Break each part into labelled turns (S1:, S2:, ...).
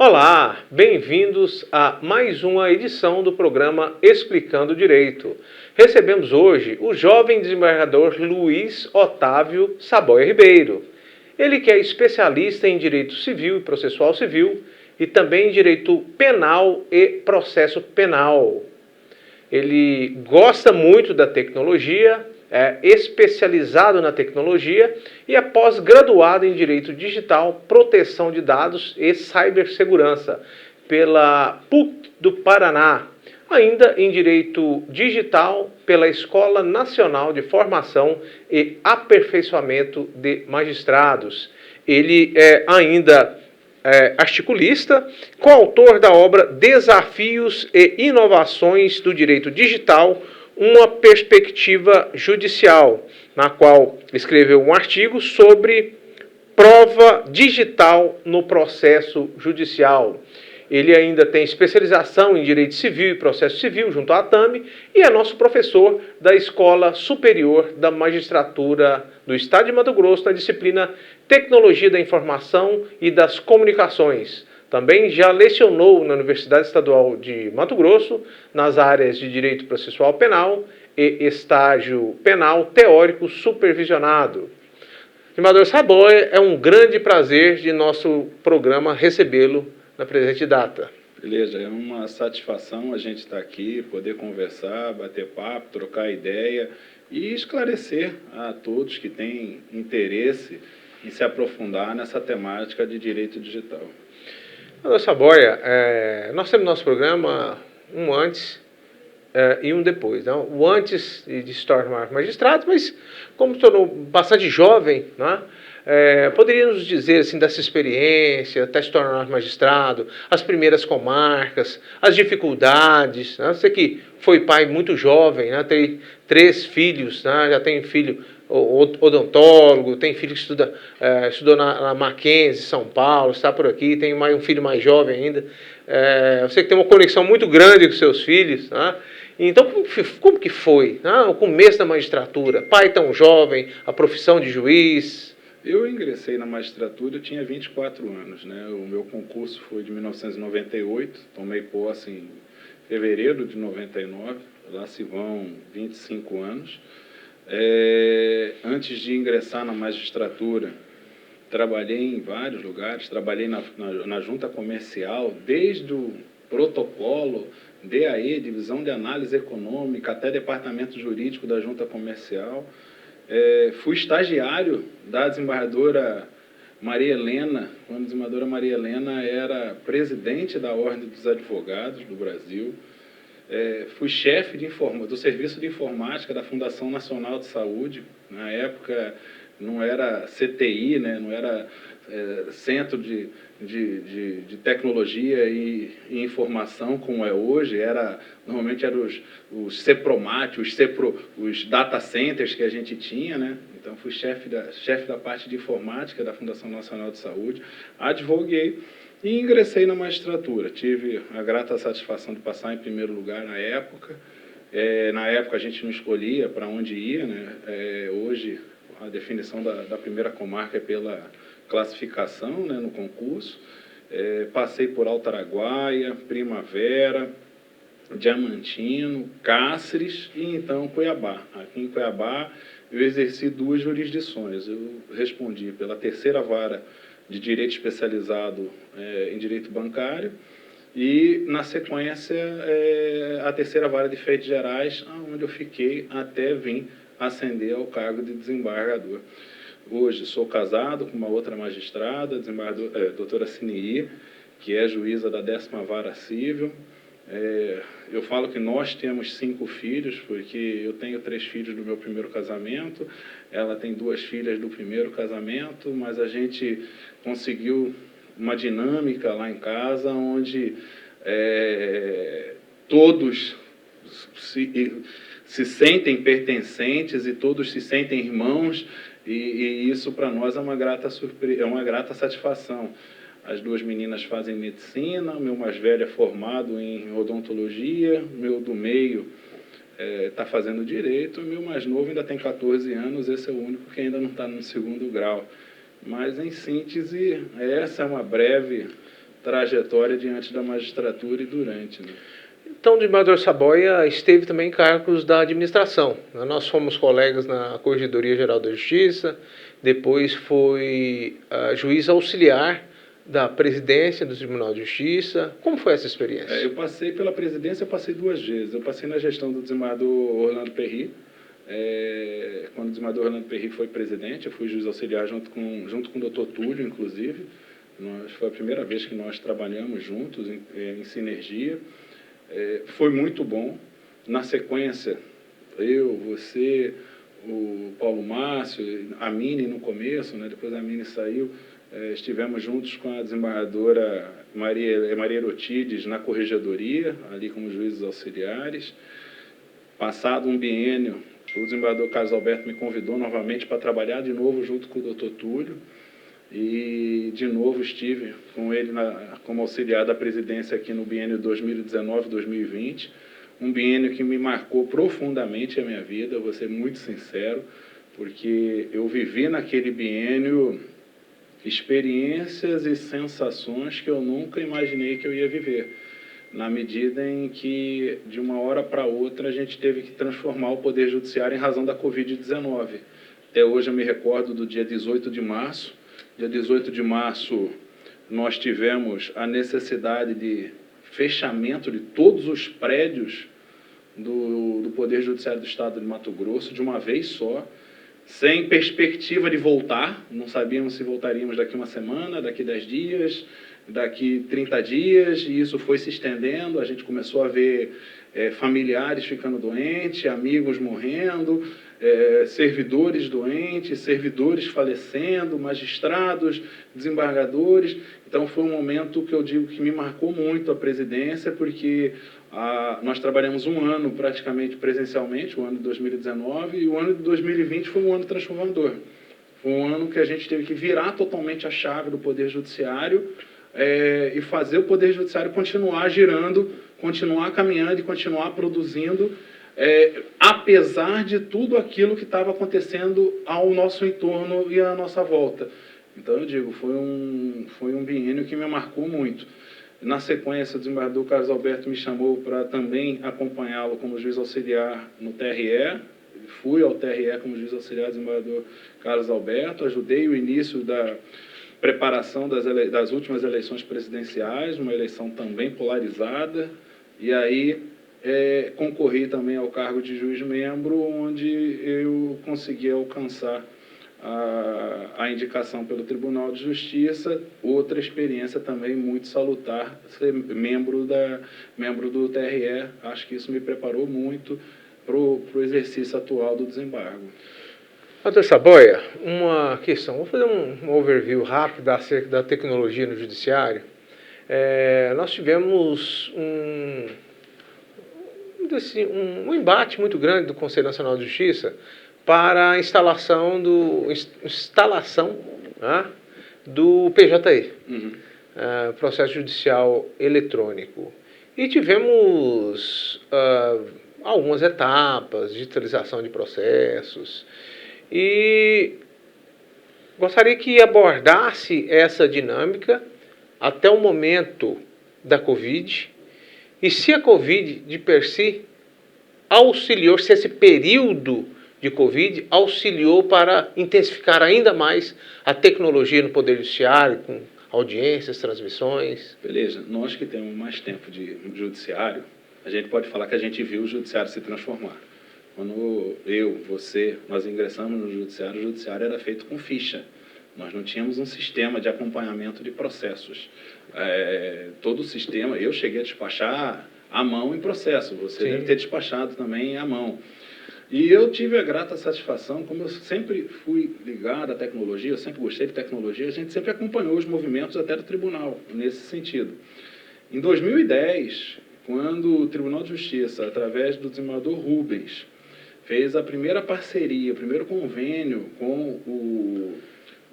S1: Olá, bem-vindos a mais uma edição do programa Explicando Direito. Recebemos hoje o jovem desembargador Luiz Otávio Saboia Ribeiro. Ele que é especialista em Direito Civil e Processual Civil e também em Direito Penal e Processo Penal. Ele gosta muito da tecnologia, é especializado na tecnologia e é pós-graduado em Direito Digital, Proteção de Dados e Cibersegurança pela PUC do Paraná. Ainda em Direito Digital pela Escola Nacional de Formação e Aperfeiçoamento de Magistrados. Ele é ainda articulista, coautor da obra Desafios e Inovações do Direito Digital, uma perspectiva judicial, na qual escreveu um artigo sobre prova digital no processo judicial. Ele ainda tem especialização em Direito Civil e Processo Civil junto à ATAME e é nosso professor da Escola Superior da Magistratura do Estado de Mato Grosso na disciplina Tecnologia da Informação e das Comunicações. Também já lecionou na Universidade Estadual de Mato Grosso nas áreas de Direito Processual Penal e Estágio Penal Teórico Supervisionado. Desembargador Saboia, é um grande prazer de nosso programa recebê-lo na presente data.
S2: Beleza, é uma satisfação a gente estar aqui, poder conversar, bater papo, trocar ideia e esclarecer a todos que têm interesse em se aprofundar nessa temática de direito digital.
S1: Desembargador Saboia, nós temos no nosso programa um antes e um depois. Não? O antes de se tornar magistrado, mas como se tornou bastante jovem, né? Poderia nos dizer assim, dessa experiência, até se tornar magistrado, as primeiras comarcas, as dificuldades, né? Você que foi pai muito jovem, né? Tem 3 filhos, né? Já tem filho odontólogo, tem filho que estudou na Mackenzie, São Paulo, está por aqui, tem um filho mais jovem ainda. Você que tem uma conexão muito grande com seus filhos, né? Então, como que foi, né? O começo da magistratura? Pai tão jovem, a profissão de juiz.
S2: Eu ingressei na magistratura, eu tinha 24 anos, né? O meu concurso foi de 1998, tomei posse em fevereiro de 99, lá se vão 25 anos. Antes de ingressar na magistratura, trabalhei em vários lugares, trabalhei na junta comercial, desde o protocolo, DAE, Divisão de Análise Econômica, até departamento jurídico da junta comercial. Fui estagiário da desembargadora Maria Helena, quando a desembargadora Maria Helena era presidente da Ordem dos Advogados do Brasil. Fui chefe do Serviço de Informática da Fundação Nacional de Saúde. Na época não era CTI, né? Não era Centro de Tecnologia e Informação como é hoje, normalmente eram os CEPROMAT, os data centers que a gente tinha, né? Então fui chefe da parte de informática da Fundação Nacional de Saúde, advoguei e ingressei na magistratura. Tive a grata satisfação de passar em primeiro lugar na época. Na época a gente não escolhia para onde ia, né? Hoje a definição da primeira comarca é pela classificação, né, no concurso. Passei por Alto Araguaia, Primavera, Diamantino, Cáceres e então Cuiabá. Aqui em Cuiabá eu exerci 2 jurisdições. Eu respondi pela terceira vara de direito especializado em direito bancário e, na sequência, a terceira vara de feitos gerais, onde eu fiquei até vir ascender ao cargo de desembargador. Hoje sou casado com uma outra magistrada, doutora Sinei, que é juíza da 10ª Vara Civil. Eu falo que nós temos 5 filhos, porque eu tenho 3 filhos do meu primeiro casamento, ela tem 2 filhas do primeiro casamento, mas a gente conseguiu uma dinâmica lá em casa, onde todos se sentem pertencentes e todos se sentem irmãos, e isso para nós é uma grata satisfação. As 2 meninas fazem medicina, o meu mais velho é formado em odontologia, o meu do meio está fazendo direito, o meu mais novo ainda tem 14 anos, esse é o único que ainda não está no 2º grau. Mas, em síntese, essa é uma breve trajetória diante da magistratura e durante, né?
S1: Então, o desembargador Saboia esteve também em cargos da administração. Nós fomos colegas na Corregedoria Geral da Justiça, depois foi juiz auxiliar da presidência do Tribunal de Justiça. Como foi essa experiência?
S2: Eu passei pela presidência, eu passei 2 vezes. Eu passei na gestão do desembargador Orlando Perry. Quando o desembargador Orlando Perry foi presidente, eu fui juiz auxiliar junto com o doutor Túlio, inclusive. Foi a primeira vez que nós trabalhamos juntos, em sinergia. Foi muito bom. Na sequência, eu, você, o Paulo Márcio, a Mini no começo, né, depois a Mini saiu, estivemos juntos com a desembargadora Maria Erotides na Corregedoria, ali como juízes auxiliares. Passado um biênio, o desembargador Carlos Alberto me convidou novamente para trabalhar de novo junto com o doutor Túlio, e de novo estive com ele como auxiliar da presidência aqui no biênio 2019-2020, um biênio que me marcou profundamente a minha vida, vou ser muito sincero, porque eu vivi naquele biênio experiências e sensações que eu nunca imaginei que eu ia viver, na medida em que, de uma hora para outra, a gente teve que transformar o Poder Judiciário em razão da Covid-19. Até hoje eu me recordo do dia 18 de março. Dia 18 de março, nós tivemos a necessidade de fechamento de todos os prédios do Poder Judiciário do Estado de Mato Grosso, de uma vez só, sem perspectiva de voltar. Não sabíamos se voltaríamos daqui uma semana, daqui 10 dias, daqui 30 dias, e isso foi se estendendo. A gente começou a ver familiares ficando doentes, amigos morrendo, servidores doentes, servidores falecendo, magistrados, desembargadores. Então foi um momento que eu digo que me marcou muito a presidência, porque nós trabalhamos um ano praticamente presencialmente, o ano de 2019, e o ano de 2020 foi um ano transformador. Foi um ano que a gente teve que virar totalmente a chave do Poder Judiciário e fazer o Poder Judiciário continuar girando, continuar caminhando e continuar produzindo, apesar de tudo aquilo que estava acontecendo ao nosso entorno e à nossa volta. Então, eu digo, foi um biênio que me marcou muito. Na sequência, o desembargador Carlos Alberto me chamou para também acompanhá-lo como juiz auxiliar no TRE. Fui ao TRE como juiz auxiliar do desembargador Carlos Alberto, ajudei o início da preparação das últimas eleições presidenciais, uma eleição também polarizada, e aí concorri também ao cargo de juiz-membro, onde eu consegui alcançar a indicação pelo Tribunal de Justiça, outra experiência também muito salutar, ser membro do TRE. Acho que isso me preparou muito para o exercício atual do desembargo.
S1: Doutor Saboia, uma questão, vou fazer um overview rápido acerca da tecnologia no judiciário. Nós tivemos um embate muito grande do Conselho Nacional de Justiça para a instalação do PJE, Processo Judicial Eletrônico. E tivemos algumas etapas, digitalização de processos, e gostaria que abordasse essa dinâmica até o momento da Covid, e se a Covid de per si auxiliou, se esse período de Covid auxiliou para intensificar ainda mais a tecnologia no Poder Judiciário, com audiências, transmissões.
S2: Beleza, nós que temos mais tempo de judiciário, a gente pode falar que a gente viu o judiciário se transformar. Quando nós ingressamos no judiciário, o judiciário era feito com ficha. Nós não tínhamos um sistema de acompanhamento de processos. Todo o sistema, eu cheguei a despachar à mão em processo, você deve ter despachado também à mão. E eu tive a grata satisfação, como eu sempre fui ligado à tecnologia, eu sempre gostei de tecnologia, a gente sempre acompanhou os movimentos até do tribunal, nesse sentido. Em 2010, quando o Tribunal de Justiça, através do desembargador Rubens, fez a primeira parceria, o primeiro convênio com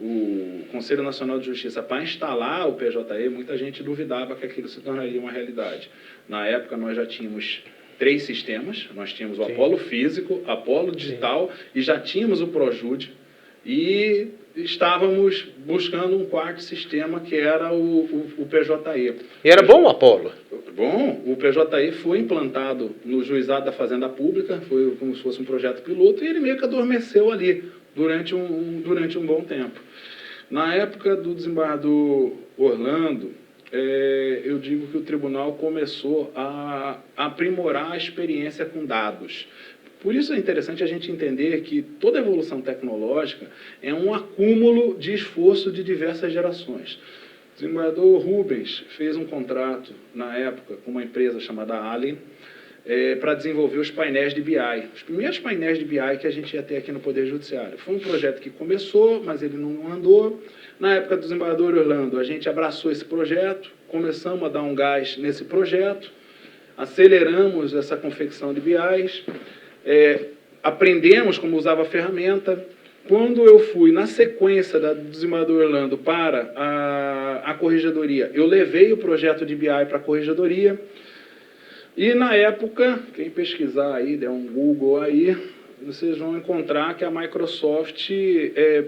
S2: o Conselho Nacional de Justiça para instalar o PJE, muita gente duvidava que aquilo se tornaria uma realidade. Na época, nós já tínhamos 3 sistemas, nós tínhamos o Apolo Físico, Apolo Digital e já tínhamos o Projude. e estávamos buscando um quarto sistema, que era o PJE.
S1: E era bom o Apolo?
S2: Bom, o PJE foi implantado no Juizado da Fazenda Pública, foi como se fosse um projeto piloto, e ele meio que adormeceu ali durante um bom tempo. Na época do desembargador Orlando, eu digo que o tribunal começou a aprimorar a experiência com dados. Por isso é interessante a gente entender que toda evolução tecnológica é um acúmulo de esforço de diversas gerações. O desembargador Rubens fez um contrato, na época, com uma empresa chamada Allen, para desenvolver os painéis de BI. Os primeiros painéis de BI que a gente ia ter aqui no Poder Judiciário. Foi um projeto que começou, mas ele não andou. Na época do desembargador Orlando, a gente abraçou esse projeto, começamos a dar um gás nesse projeto, aceleramos essa confecção de BIs, aprendemos como usava a ferramenta. Quando eu fui, na sequência do desembargador Orlando para a corregedoria, eu levei o projeto de BI para a corregedoria. E, na época, quem pesquisar aí, der um Google aí, vocês vão encontrar que a Microsoft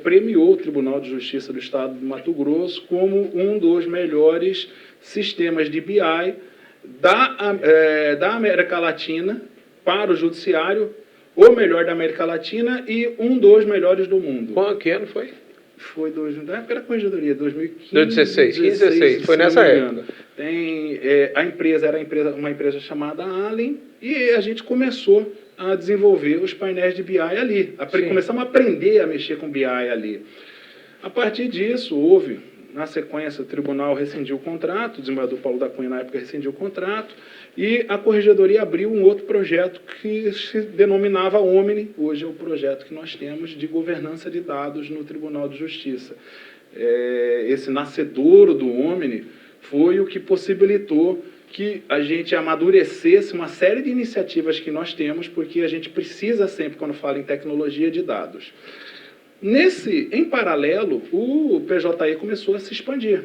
S2: premiou o Tribunal de Justiça do Estado de Mato Grosso como um dos melhores sistemas de BI da América Latina para o Judiciário, o melhor da América Latina e um dos melhores do mundo.
S1: Que ano foi?
S2: Foi na época da corregedoria, 2015.
S1: 2016, foi nessa época.
S2: A empresa era uma empresa chamada Allen, e a gente começou a desenvolver os painéis de BI ali. Começamos a aprender a mexer com BI ali. A partir disso, na sequência, o tribunal rescindiu o contrato, o desembargador Paulo da Cunha, na época, rescindiu o contrato, e a corregedoria abriu um outro projeto que se denominava Omni. Hoje é o projeto que nós temos de governança de dados no Tribunal de Justiça. Esse nascedouro do Omni foi o que possibilitou que a gente amadurecesse uma série de iniciativas que nós temos, porque a gente precisa sempre, quando fala em tecnologia, de dados. Em paralelo, o PJE começou a se expandir.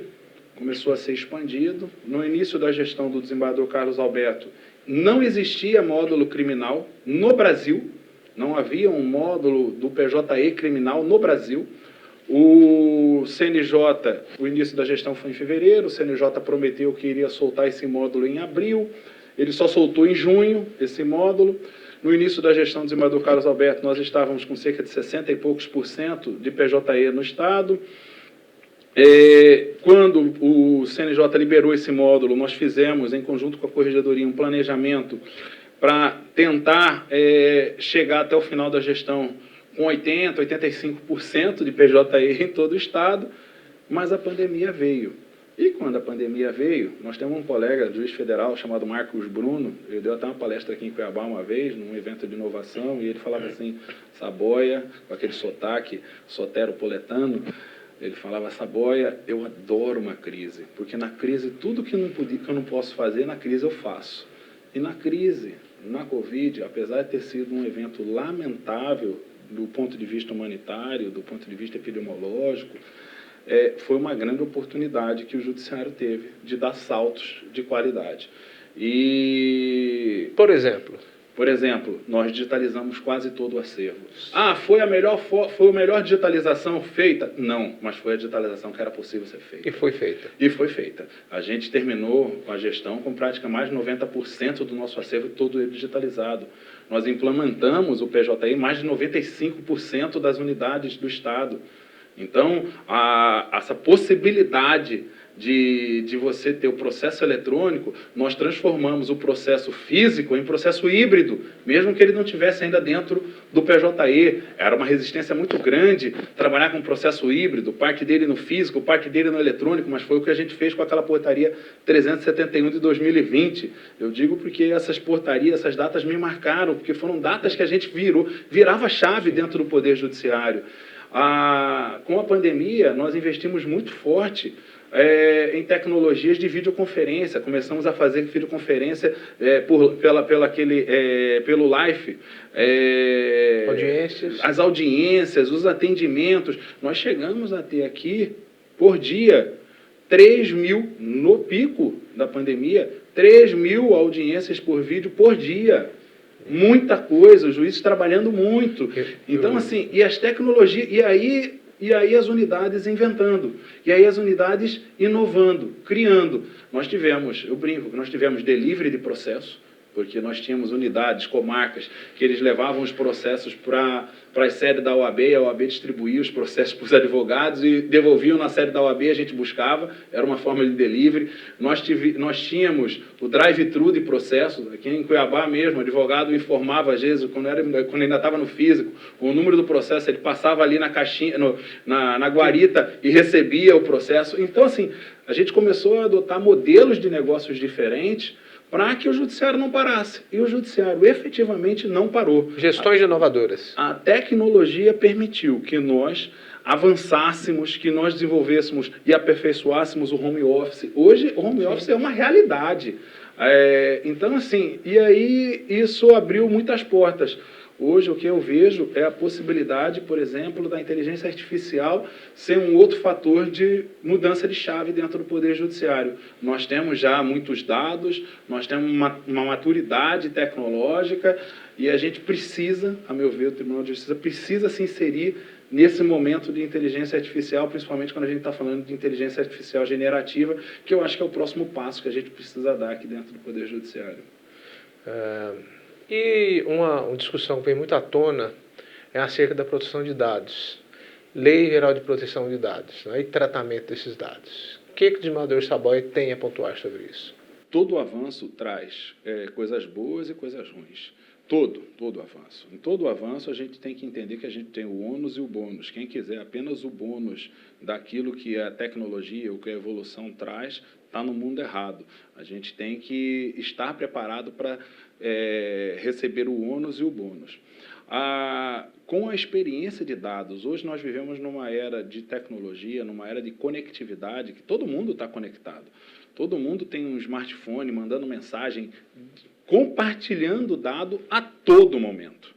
S2: Começou a ser expandido. No início da gestão do desembargador Carlos Alberto, não existia módulo criminal no Brasil. Não havia um módulo do PJE criminal no Brasil. O CNJ, o início da gestão foi em fevereiro, o CNJ prometeu que iria soltar esse módulo em abril. Ele só soltou em junho esse módulo. No início da gestão do desembargador Carlos Alberto, nós estávamos com cerca de 60 e poucos % de PJE no Estado. Quando o CNJ liberou esse módulo, nós fizemos, em conjunto com a Corregedoria, um planejamento para tentar chegar até o final da gestão com 80%, 85% de PJE em todo o Estado, mas a pandemia veio. E quando a pandemia veio, nós temos um colega, juiz federal, chamado Marcos Bruno, ele deu até uma palestra aqui em Cuiabá uma vez, num evento de inovação, e ele falava assim, Saboia, com aquele sotaque soteropoletano, ele falava, Saboia, eu adoro uma crise, porque na crise, tudo que eu não posso fazer, na crise eu faço. E na crise, na Covid, apesar de ter sido um evento lamentável do ponto de vista humanitário, do ponto de vista epidemiológico, foi uma grande oportunidade que o Judiciário teve de dar saltos de qualidade. E,
S1: por exemplo,
S2: nós digitalizamos quase todo o acervo. Foi a melhor digitalização feita? Não, mas foi a digitalização que era possível ser feita.
S1: E foi feita.
S2: A gente terminou a gestão com praticamente mais de 90% do nosso acervo, todo ele digitalizado. Nós implementamos o PJE em mais de 95% das unidades do Estado. Então, essa possibilidade de você ter o processo eletrônico, nós transformamos o processo físico em processo híbrido, mesmo que ele não estivesse ainda dentro do PJE. Era uma resistência muito grande trabalhar com um processo híbrido, parte dele no físico, parte dele no eletrônico, mas foi o que a gente fez com aquela portaria 371 de 2020. Eu digo porque essas portarias, essas datas me marcaram, porque foram datas que a gente virava chave dentro do Poder Judiciário. Com a pandemia, nós investimos muito forte em tecnologias de videoconferência. Começamos a fazer videoconferência pelo Live, as audiências, os atendimentos. Nós chegamos a ter aqui, por dia, 3.000, no pico da pandemia, 3.000 audiências por vídeo por dia. Muita coisa, os juízes trabalhando muito. Então, assim, e as tecnologias, e aí as unidades inventando, e aí as unidades inovando, criando. Nós tivemos, eu brinco, nós tivemos delivery de processo, porque nós tínhamos unidades, comarcas, que eles levavam os processos para a sede da OAB, e a OAB distribuía os processos para os advogados e devolviam na sede da OAB, a gente buscava, era uma forma de delivery. Nós tínhamos o drive-thru de processos, aqui em Cuiabá mesmo, o advogado informava, às vezes, quando ainda estava no físico, o número do processo, ele passava ali na caixinha, na guarita e recebia o processo. Então, assim, a gente começou a adotar modelos de negócios diferentes para que o judiciário não parasse. E o judiciário efetivamente não parou.
S1: Gestões inovadoras.
S2: A tecnologia permitiu que nós avançássemos, que nós desenvolvêssemos e aperfeiçoássemos o home office. Hoje, o home office é uma realidade. Então, assim, e aí isso abriu muitas portas. Hoje, o que eu vejo é a possibilidade, por exemplo, da inteligência artificial ser um outro fator de mudança de chave dentro do Poder Judiciário. Nós temos já muitos dados, nós temos uma maturidade tecnológica e a gente precisa, a meu ver, o Tribunal de Justiça precisa se inserir nesse momento de inteligência artificial, principalmente quando a gente está falando de inteligência artificial generativa, que eu acho que é o próximo passo que a gente precisa dar aqui dentro do Poder Judiciário.
S1: E uma discussão que vem muito à tona é acerca da proteção de dados. Lei Geral de Proteção de Dados, né, e tratamento desses dados. O que o desembargador Saboia tem a pontuar sobre isso?
S2: Todo avanço traz coisas boas e coisas ruins. Todo avanço. Em todo avanço, a gente tem que entender que a gente tem o ônus e o bônus. Quem quiser apenas o bônus daquilo que a tecnologia, o que a evolução traz, está no mundo errado. A gente tem que estar preparado para receber o ônus e o bônus. Com a experiência de dados, hoje nós vivemos numa era de tecnologia, numa era de conectividade, que todo mundo está conectado. Todo mundo tem um smartphone mandando mensagem, compartilhando dado a todo momento.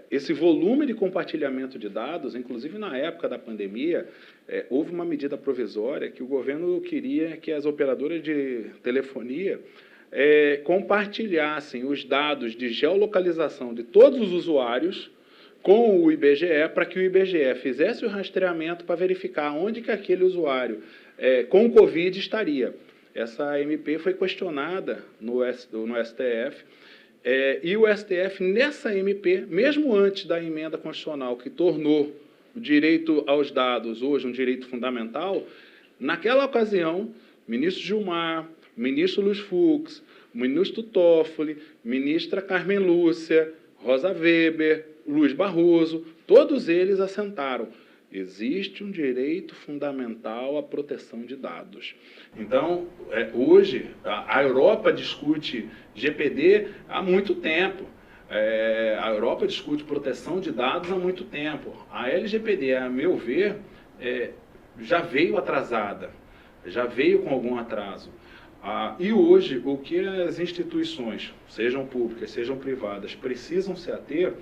S2: Esse volume de compartilhamento de dados, inclusive na época da pandemia, houve uma medida provisória que o governo queria que as operadoras de telefonia compartilhassem os dados de geolocalização de todos os usuários com o IBGE, para que o IBGE fizesse o rastreamento para verificar onde que aquele usuário com Covid estaria. Essa MP foi questionada no STF, e o STF, nessa MP, mesmo antes da emenda constitucional que tornou o direito aos dados hoje um direito fundamental, naquela ocasião, ministro Gilmar, ministro Luiz Fux, ministro Toffoli, ministra Carmen Lúcia, Rosa Weber, Luiz Barroso, todos eles assentaram. Existe um direito fundamental à proteção de dados. Então, hoje, a Europa discute GPD há muito tempo. A Europa discute proteção de dados há muito tempo. A LGPD, a meu ver, já veio atrasada, já veio com algum atraso. E hoje, o que as instituições, sejam públicas, sejam privadas, precisam se ater.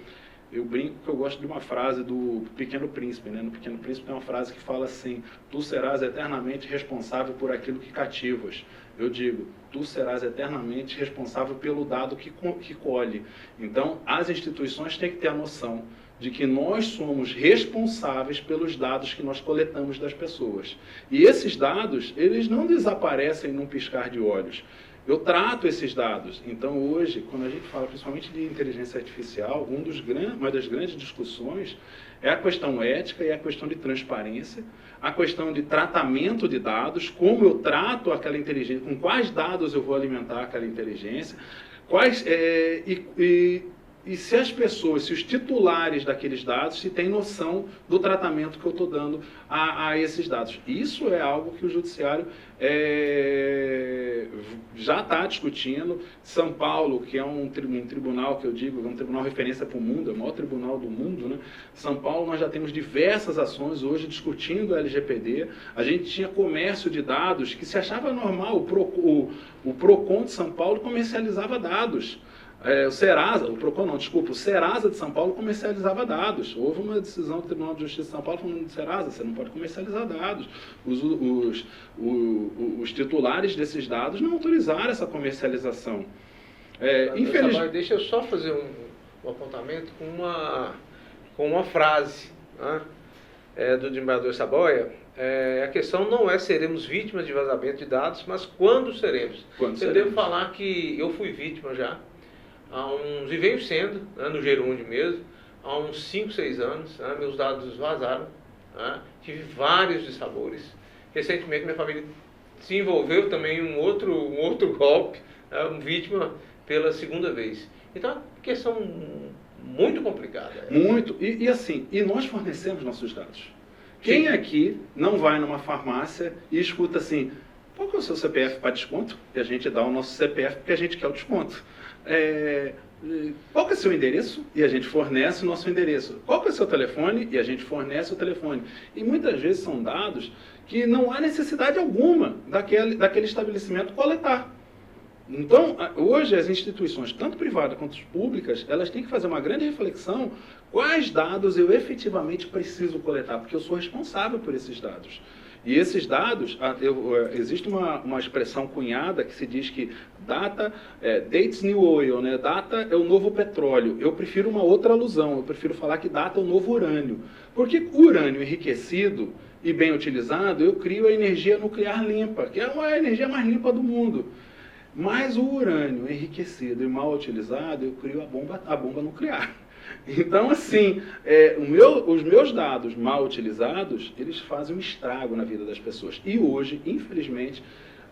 S2: Eu brinco que eu gosto de uma frase do Pequeno Príncipe, né? No Pequeno Príncipe tem uma frase que fala assim: tu serás eternamente responsável por aquilo que cativas. Eu digo, tu serás eternamente responsável pelo dado que colhe. Então, as instituições têm que ter a noção de que nós somos responsáveis pelos dados que nós coletamos das pessoas. E esses dados, eles não desaparecem num piscar de olhos. Eu trato esses dados. Então, hoje, quando a gente fala principalmente de inteligência artificial, uma das grandes discussões é a questão ética e a questão de transparência, a questão de tratamento de dados, como eu trato aquela inteligência, com quais dados eu vou alimentar aquela inteligência, e se as pessoas, se os titulares daqueles dados, se têm noção do tratamento que eu estou dando a esses dados. Isso é algo que o Judiciário já está discutindo. São Paulo, que é um tribunal, que eu digo, é um tribunal referência para o mundo, é o maior tribunal do mundo, né? São Paulo, nós já temos diversas ações hoje discutindo a LGPD. A gente tinha comércio de dados que se achava normal. O PROCON de São Paulo comercializava dados. O Serasa de São Paulo comercializava dados. Houve uma decisão do Tribunal de Justiça de São Paulo falando de Serasa, você não pode comercializar dados. Os titulares desses dados não autorizaram essa comercialização. Infelizmente...
S1: Deixa eu só fazer um apontamento com uma frase, né, do desembargador Saboia. A questão não é seremos vítimas de vazamento de dados, mas quando seremos. Eu devo falar que eu fui vítima já, e venho sendo, né, no Gerúndio mesmo, há uns 5, 6 anos, né, meus dados vazaram, né, tive vários dissabores. Recentemente minha família se envolveu também em um outro golpe, vítima pela segunda vez. Então é uma questão muito complicada.
S2: Muito. E nós fornecemos nossos dados. Quem aqui não vai numa farmácia e escuta assim, qual que é o seu CPF para desconto? E a gente dá o nosso CPF porque a gente quer o desconto. Qual que é o seu endereço? E a gente fornece o nosso endereço. Qual que é o seu telefone? E a gente fornece o telefone. E muitas vezes são dados que não há necessidade alguma daquele estabelecimento coletar. Então, hoje as instituições, tanto privadas quanto públicas, elas têm que fazer uma grande reflexão quais dados eu efetivamente preciso coletar, porque eu sou responsável por esses dados. E esses dados, existe uma expressão cunhada que se diz que date's new oil, né? Data é o novo petróleo. Eu prefiro uma outra alusão, eu prefiro falar que data é o novo urânio. Porque o urânio enriquecido e bem utilizado, eu crio a energia nuclear limpa, que é a energia mais limpa do mundo. Mas o urânio enriquecido e mal utilizado, eu crio a bomba nuclear. Então, assim, os meus dados mal utilizados, eles fazem um estrago na vida das pessoas. E hoje, infelizmente,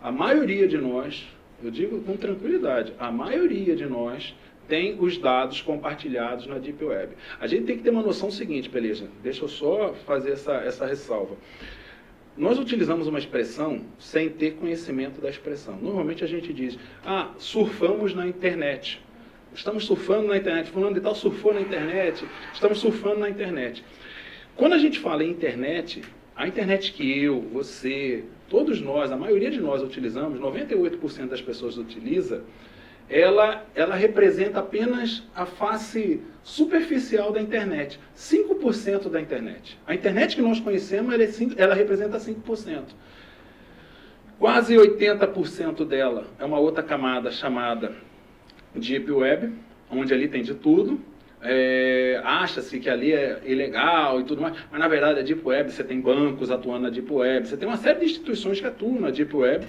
S2: a maioria de nós, eu digo com tranquilidade, a maioria de nós tem os dados compartilhados na Deep Web. A gente tem que ter uma noção seguinte, beleza? Deixa eu só fazer essa ressalva. Nós utilizamos uma expressão sem ter conhecimento da expressão. Normalmente a gente diz, surfamos na internet. Estamos surfando na internet. Fulano de tal surfou na internet. Estamos surfando na internet. Quando a gente fala em internet, a internet que eu, você, todos nós, a maioria de nós utilizamos, 98% das pessoas utiliza, ela representa apenas a face superficial da internet. 5% da internet. A internet que nós conhecemos, ela representa 5%. Quase 80% dela é uma outra camada chamada Deep Web, onde ali tem de tudo. Acha-se que ali é ilegal e tudo mais, mas na verdade a Deep Web, você tem bancos atuando na Deep Web, você tem uma série de instituições que atuam na Deep Web,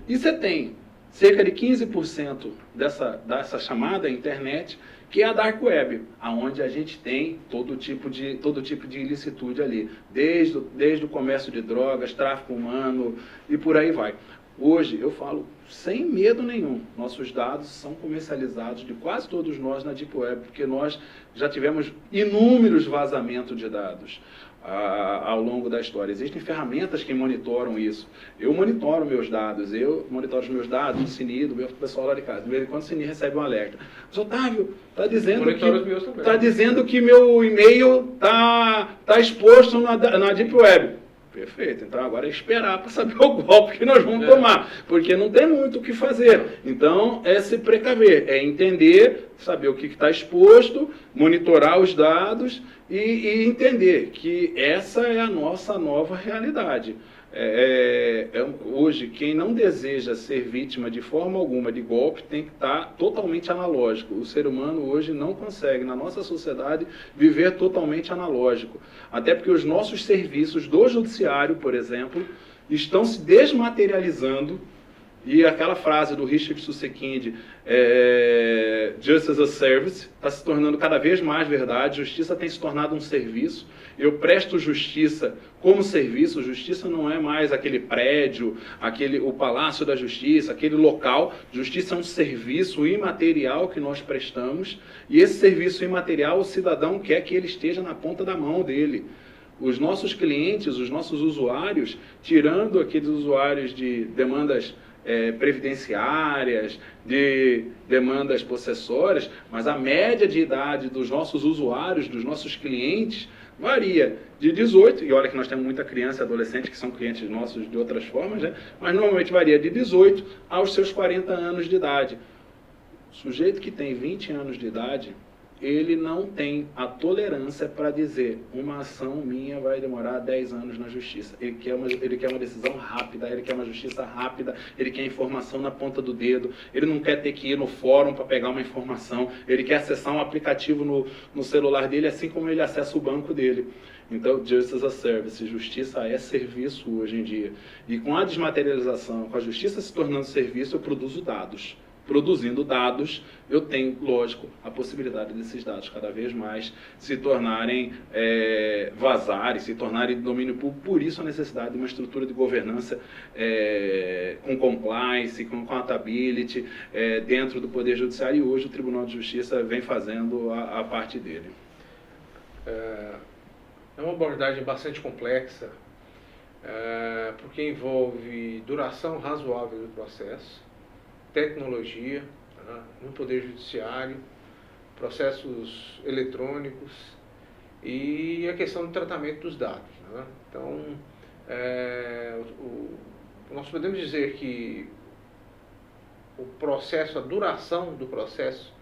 S2: e você tem cerca de 15% dessa chamada internet, que é a Dark Web, onde a gente tem todo tipo de ilicitude ali, desde o comércio de drogas, tráfico humano e por aí vai. Hoje, eu falo sem medo nenhum, nossos dados são comercializados de quase todos nós na Deep Web, porque nós já tivemos inúmeros vazamentos de dados ao longo da história. Existem ferramentas que monitoram isso. Eu monitoro meus dados, do CNI, do meu pessoal lá de casa. De vez em quando o CNI recebe um alerta. Mas, Otávio, está dizendo que meu e-mail está exposto na Deep Web. Perfeito, então agora é esperar para saber o golpe que nós vamos tomar, porque não tem muito o que fazer. Então, é se precaver, é entender, saber o que está exposto, monitorar os dados e entender que essa é a nossa nova realidade. Hoje, quem não deseja ser vítima de forma alguma de golpe tem que estar totalmente analógico. O ser humano hoje não consegue, na nossa sociedade, viver totalmente analógico. Até porque os nossos serviços do judiciário, por exemplo, estão se desmaterializando. E aquela frase do Richard Susskind, Justice as a Service, está se tornando cada vez mais verdade. Justiça tem se tornado um serviço. Eu presto justiça como serviço. Justiça não é mais aquele prédio, o Palácio da Justiça, aquele local. Justiça é um serviço imaterial que nós prestamos. E esse serviço imaterial, o cidadão quer que ele esteja na ponta da mão dele. Os nossos clientes, os nossos usuários, tirando aqueles usuários de demandas previdenciárias, de demandas possessórias, mas a média de idade dos nossos usuários, dos nossos clientes, varia de 18, e olha que nós temos muita criança e adolescente que são clientes nossos de outras formas, né? Mas normalmente varia de 18 aos seus 40 anos de idade. O sujeito que tem 20 anos de idade, ele não tem a tolerância para dizer uma ação minha vai demorar 10 anos na justiça. Ele quer uma decisão rápida, ele quer uma justiça rápida, ele quer informação na ponta do dedo, ele não quer ter que ir no fórum para pegar uma informação, ele quer acessar um aplicativo no celular dele, assim como ele acessa o banco dele. Então, Justice as a Service, justiça é serviço hoje em dia. E com a desmaterialização, com a justiça se tornando serviço, eu produzo dados. Produzindo dados, eu tenho, lógico, a possibilidade desses dados cada vez mais se tornarem vazarem, se tornarem de domínio público. Por isso a necessidade de uma estrutura de governança com compliance, com accountability dentro do Poder Judiciário. E hoje o Tribunal de Justiça vem fazendo a parte dele.
S1: É uma abordagem bastante complexa, porque envolve duração razoável do processo, tecnologia, no Poder Judiciário, processos eletrônicos e a questão do tratamento dos dados. Então, nós podemos dizer que o processo, a duração do processo,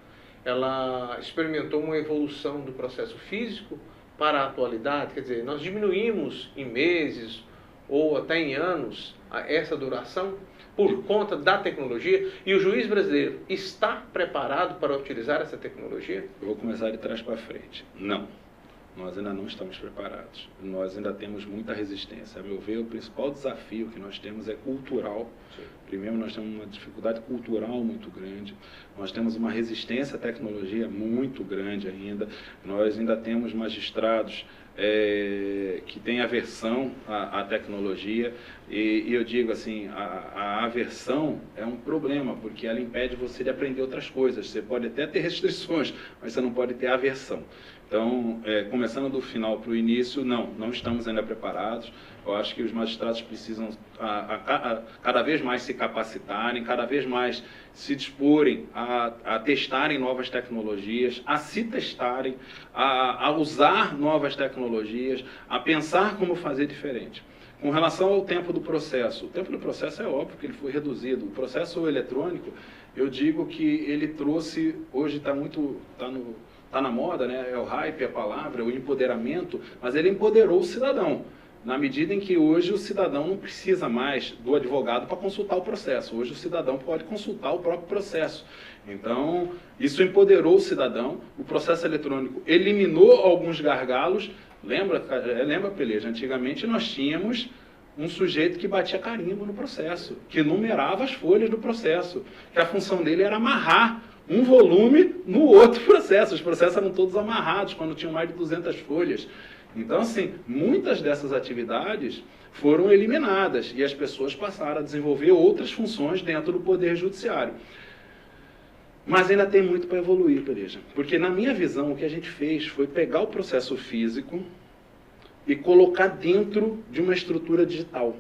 S1: ela experimentou uma evolução do processo físico para a atualidade, quer dizer, nós diminuímos em meses ou até em anos essa duração por conta da tecnologia, e o juiz brasileiro está preparado para utilizar essa tecnologia?
S2: Eu vou começar de trás para frente. Não. Nós ainda não estamos preparados. Nós ainda temos muita resistência. A meu ver, o principal desafio que nós temos é cultural. Sim. Primeiro, nós temos uma dificuldade cultural muito grande. Nós temos uma resistência à tecnologia muito grande ainda. Nós ainda temos magistrados que têm aversão à tecnologia. E eu digo assim, a aversão é um problema, porque ela impede você de aprender outras coisas. Você pode até ter restrições, mas você não pode ter aversão. Então, começando do final para o início, não estamos ainda preparados. Eu acho que os magistrados precisam cada vez mais se capacitarem, cada vez mais se disporem a testarem novas tecnologias, a se testarem, a usar novas tecnologias, a pensar como fazer diferente. Com relação ao tempo do processo, o tempo do processo é óbvio que ele foi reduzido. O processo eletrônico, eu digo que ele trouxe, hoje está na moda, né? É o hype, a palavra, o empoderamento, mas ele empoderou o cidadão, na medida em que hoje o cidadão não precisa mais do advogado para consultar o processo. Hoje o cidadão pode consultar o próprio processo. Então, isso empoderou o cidadão. O processo eletrônico eliminou alguns gargalos. Lembra, Peleja? Antigamente nós tínhamos um sujeito que batia carimbo no processo, que numerava as folhas do processo, que a função dele era amarrar um volume no outro processo. Os processos eram todos amarrados quando tinham mais de 200 folhas. Então, assim, muitas dessas atividades foram eliminadas e as pessoas passaram a desenvolver outras funções dentro do Poder Judiciário. Mas ainda tem muito para evoluir, Peleja. Porque, na minha visão, o que a gente fez foi pegar o processo físico e colocar dentro de uma estrutura digital.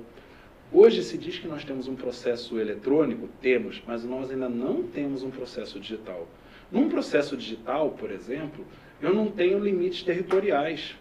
S2: Hoje se diz que nós temos um processo eletrônico, temos, mas nós ainda não temos um processo digital. Num processo digital, por exemplo, eu não tenho limites territoriais.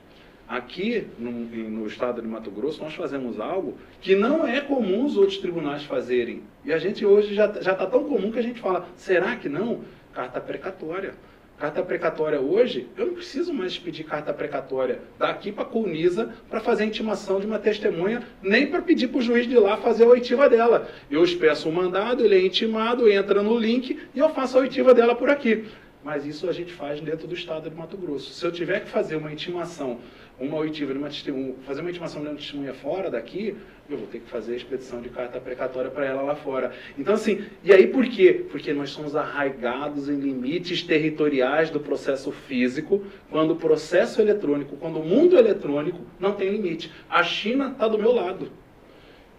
S2: Aqui, no estado de Mato Grosso, nós fazemos algo que não é comum os outros tribunais fazerem. E a gente hoje já está tão comum que a gente fala, será que não? Carta precatória. Carta precatória hoje, eu não preciso mais pedir carta precatória daqui para a Colnisa para fazer a intimação de uma testemunha, nem para pedir para o juiz de lá fazer a oitiva dela. Eu peço o mandado, ele é intimado, entra no link e eu faço a oitiva dela por aqui. Mas isso a gente faz dentro do estado de Mato Grosso. Se eu tiver que fazer uma intimação, uma oitiva de uma testemunha, fazer uma intimação de uma testemunha fora daqui, eu vou ter que fazer a expedição de carta precatória para ela lá fora. Então, assim, e aí por quê? Porque nós somos arraigados em limites territoriais do processo físico, quando o processo eletrônico, quando o mundo eletrônico não tem limite. A China está do meu lado.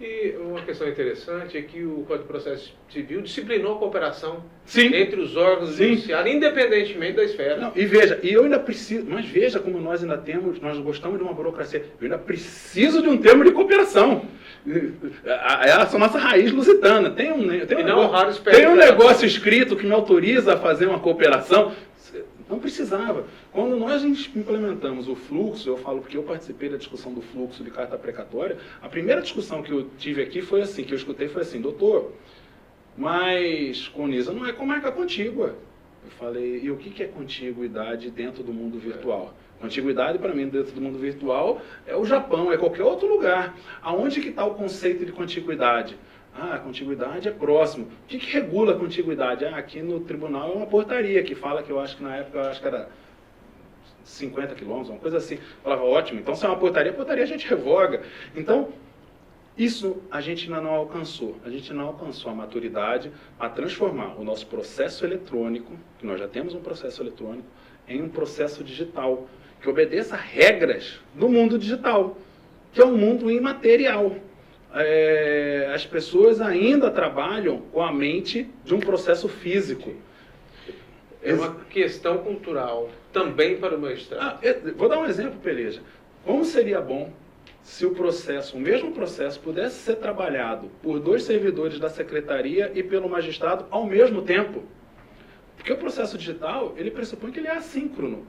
S1: E uma questão interessante é que o Código de Processo Civil disciplinou a cooperação
S2: Sim.
S1: entre os órgãos judiciários, independentemente da esfera.
S2: Não, e veja, e eu ainda preciso, mas veja como nós ainda temos, nós gostamos de uma burocracia, eu ainda preciso de um termo de cooperação. Essa é a nossa raiz lusitana. Tem um negócio escrito que me autoriza a fazer uma cooperação. Não precisava. Quando nós implementamos o fluxo, eu falo porque eu participei da discussão do fluxo de carta precatória, a primeira discussão que eu tive aqui foi assim, que eu escutei foi assim, doutor, mas Colnisa não é comarca contígua. Eu falei, e o que é contiguidade dentro do mundo virtual? Contiguidade, para mim, dentro do mundo virtual, é o Japão, é qualquer outro lugar. Aonde que está o conceito de contiguidade? Ah, a contiguidade é próximo. O que regula a contiguidade? Ah, aqui no tribunal é uma portaria que fala que eu acho que na época, eu acho que era 50 quilômetros, uma coisa assim. Eu falava, ótimo, então se é uma portaria, a gente revoga. Então, isso a gente ainda não alcançou. A gente não alcançou a maturidade a transformar o nosso processo eletrônico, que nós já temos um processo eletrônico, em um processo digital, que obedeça regras do mundo digital, que é um mundo imaterial. As pessoas ainda trabalham com a mente de um processo físico.
S1: É uma questão cultural, também para o mestrado.
S2: Vou dar um exemplo, Peleja. Como seria bom se o mesmo processo pudesse ser trabalhado por 2 servidores da secretaria e pelo magistrado ao mesmo tempo? Porque o processo digital, ele pressupõe que ele é assíncrono.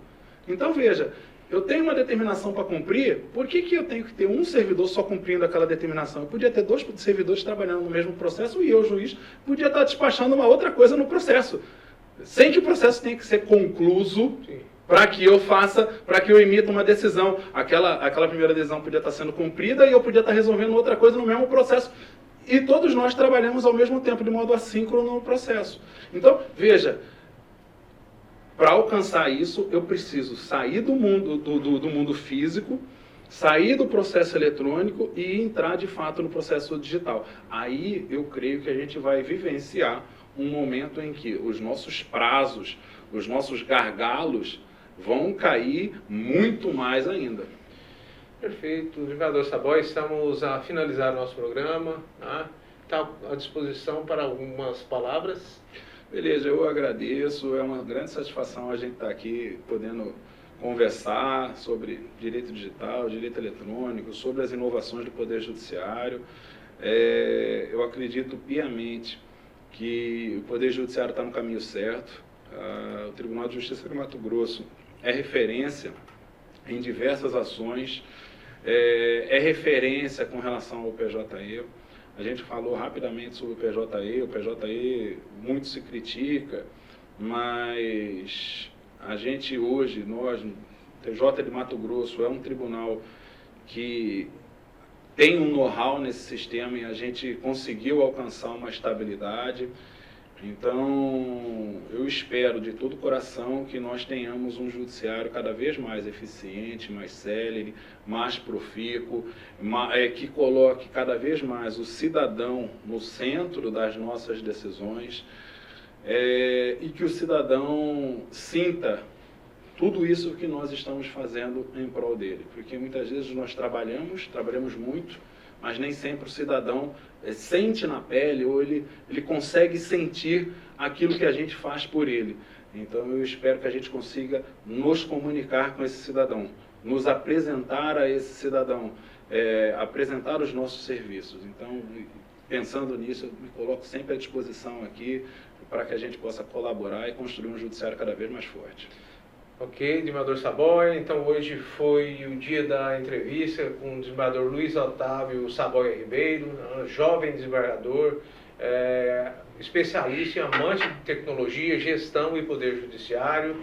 S2: Então, veja, eu tenho uma determinação para cumprir, por que eu tenho que ter um servidor só cumprindo aquela determinação? Eu podia ter 2 servidores trabalhando no mesmo processo e eu, juiz, podia estar despachando uma outra coisa no processo. Sem que o processo tenha que ser concluso para que eu emita uma decisão. Aquela primeira decisão podia estar sendo cumprida e eu podia estar resolvendo outra coisa no mesmo processo. E todos nós trabalhamos ao mesmo tempo, de modo assíncrono no processo. Então, veja, para alcançar isso, eu preciso sair do mundo físico, sair do processo eletrônico e entrar de fato no processo digital. Aí eu creio que a gente vai vivenciar um momento em que os nossos prazos, os nossos gargalos vão cair muito mais ainda.
S1: Perfeito. Desembargador Saboia, estamos a finalizar o nosso programa. Está à disposição para algumas palavras.
S2: Beleza, eu agradeço. É uma grande satisfação a gente estar aqui podendo conversar sobre direito digital, direito eletrônico, sobre as inovações do Poder Judiciário. Eu acredito piamente que o Poder Judiciário está no caminho certo. O Tribunal de Justiça de Mato Grosso é referência em diversas ações, é referência com relação ao PJE. A gente falou rapidamente sobre o PJE muito se critica, mas a gente hoje, nós, TJ de Mato Grosso, é um tribunal que tem um know-how nesse sistema e a gente conseguiu alcançar uma estabilidade. Então, eu espero de todo o coração que nós tenhamos um judiciário cada vez mais eficiente, mais célere, mais profícuo, que coloque cada vez mais o cidadão no centro das nossas decisões, e que o cidadão sinta tudo isso que nós estamos fazendo em prol dele. Porque muitas vezes nós trabalhamos muito, mas nem sempre o cidadão sente na pele ou ele consegue sentir aquilo que a gente faz por ele. Então eu espero que a gente consiga nos comunicar com esse cidadão, nos apresentar a esse cidadão, apresentar os nossos serviços. Então, pensando nisso, eu me coloco sempre à disposição aqui para que a gente possa colaborar e construir um judiciário cada vez mais forte.
S1: Ok, desembargador Saboia. Então hoje foi o dia da entrevista com o desembargador Luiz Otávio Saboia Ribeiro, jovem desembargador, especialista e amante de tecnologia, gestão e poder judiciário.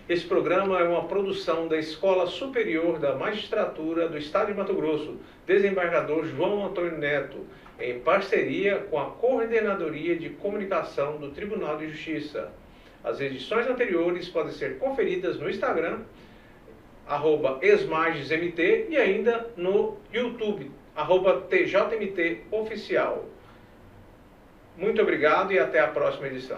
S1: Esse programa é uma produção da Escola Superior da Magistratura do Estado de Mato Grosso, desembargador João Antônio Neto, em parceria com a Coordenadoria de Comunicação do Tribunal de Justiça. As edições anteriores podem ser conferidas no Instagram, @esmagesmt, e ainda no YouTube, @TJMT Oficial. Muito obrigado e até a próxima edição.